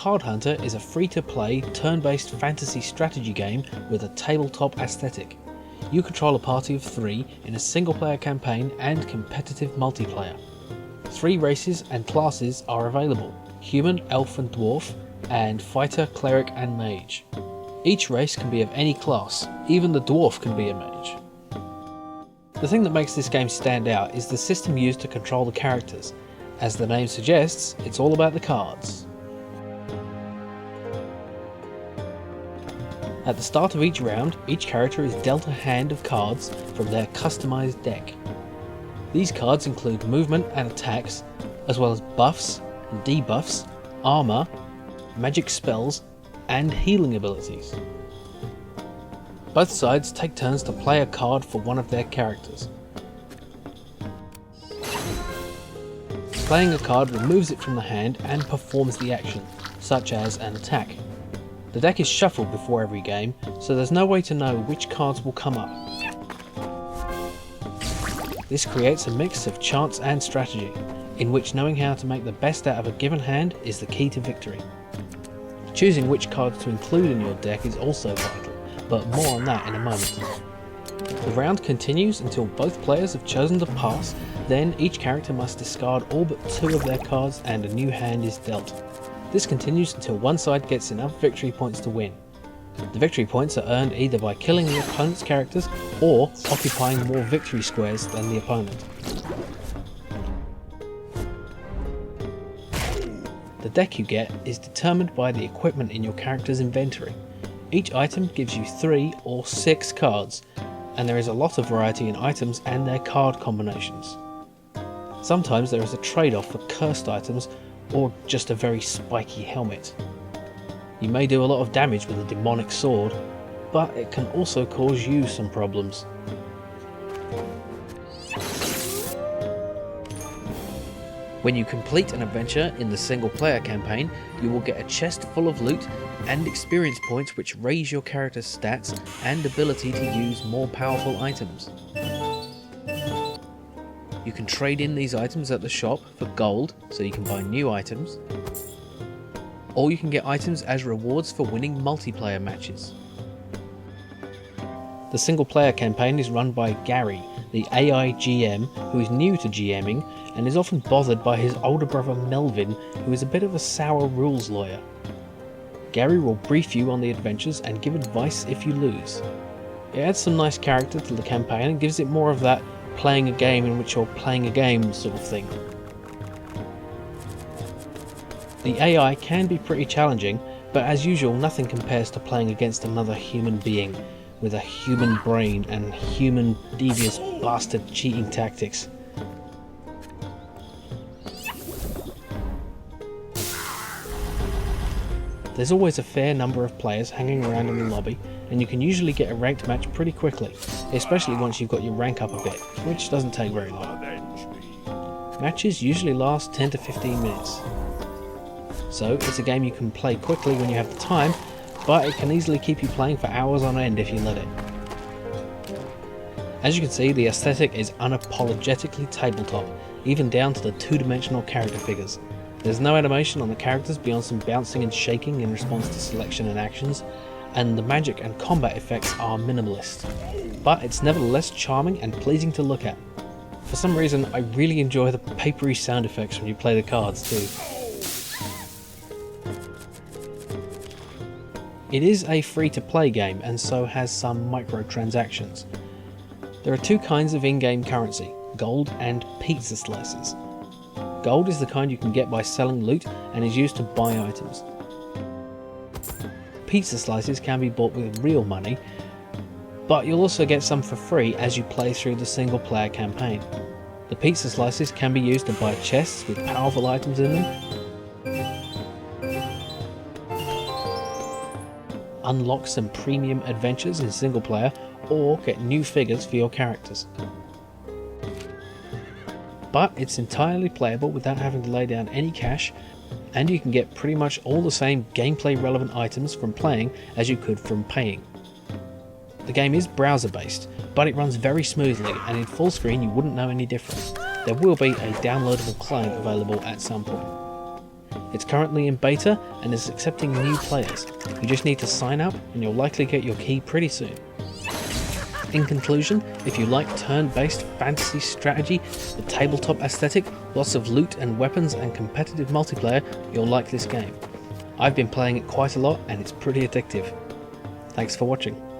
Card Hunter is a free-to-play, turn-based fantasy strategy game with a tabletop aesthetic. You control a party of 3 in a single-player campaign and competitive multiplayer. 3 races and classes are available: human, elf and dwarf, and fighter, cleric and mage. Each race can be of any class, even the dwarf can be a mage. The thing that makes this game stand out is the system used to control the characters. As the name suggests, it's all about the cards. At the start of each round, each character is dealt a hand of cards from their customised deck. These cards include movement and attacks, as well as buffs and debuffs, armour, magic spells, and healing abilities. Both sides take turns to play a card for one of their characters. Playing a card removes it from the hand and performs the action, such as an attack. The deck is shuffled before every game, so there's no way to know which cards will come up. This creates a mix of chance and strategy, in which knowing how to make the best out of a given hand is the key to victory. Choosing which cards to include in your deck is also vital, but more on that in a moment. The round continues until both players have chosen to pass, then each character must discard all but 2 of their cards and a new hand is dealt. This continues until one side gets enough victory points to win. The victory points are earned either by killing the opponent's characters or occupying more victory squares than the opponent. The deck you get is determined by the equipment in your character's inventory. Each item gives you 3 or 6 cards, and there is a lot of variety in items and their card combinations. Sometimes there is a trade-off for cursed items or just a very spiky helmet. You may do a lot of damage with a demonic sword, but it can also cause you some problems. When you complete an adventure in the single player campaign, you will get a chest full of loot and experience points which raise your character's stats and ability to use more powerful items. You can trade in these items at the shop for gold so you can buy new items, or you can get items as rewards for winning multiplayer matches. The single player campaign is run by Gary, the AI GM, who is new to GMing and is often bothered by his older brother Melvin, who is a bit of a sour rules lawyer. Gary will brief you on the adventures and give advice if you lose. It adds some nice character to the campaign and gives it more of that playing a game in which you're playing a game sort of thing. The AI can be pretty challenging, but as usual nothing compares to playing against another human being with a human brain and human devious bastard cheating tactics. There's always a fair number of players hanging around in the lobby, and you can usually get a ranked match pretty quickly, especially once you've got your rank up a bit, which doesn't take very long. Matches usually last 10 to 15 minutes. So it's a game you can play quickly when you have the time, but it can easily keep you playing for hours on end if you let it. As you can see, the aesthetic is unapologetically tabletop, even down to the 2-dimensional character figures. There's no animation on the characters beyond some bouncing and shaking in response to selection and actions, and the magic and combat effects are minimalist. But it's nevertheless charming and pleasing to look at. For some reason, I really enjoy the papery sound effects when you play the cards too. It is a free-to-play game and so has some microtransactions. There are 2 kinds of in-game currency, gold and pizza slices. Gold is the kind you can get by selling loot and is used to buy items. Pizza slices can be bought with real money, but you'll also get some for free as you play through the single player campaign. The pizza slices can be used to buy chests with powerful items in them, unlock some premium adventures in single player, or get new figures for your characters. But it's entirely playable without having to lay down any cash, and you can get pretty much all the same gameplay relevant items from playing as you could from paying. The game is browser based, but it runs very smoothly, and in full screen you wouldn't know any difference. There will be a downloadable clone available at some point. It's currently in beta and is accepting new players. You just need to sign up and you'll likely get your key pretty soon. In conclusion, if you like turn-based fantasy strategy with tabletop aesthetic, lots of loot and weapons and competitive multiplayer, you'll like this game. I've been playing it quite a lot and it's pretty addictive. Thanks for watching.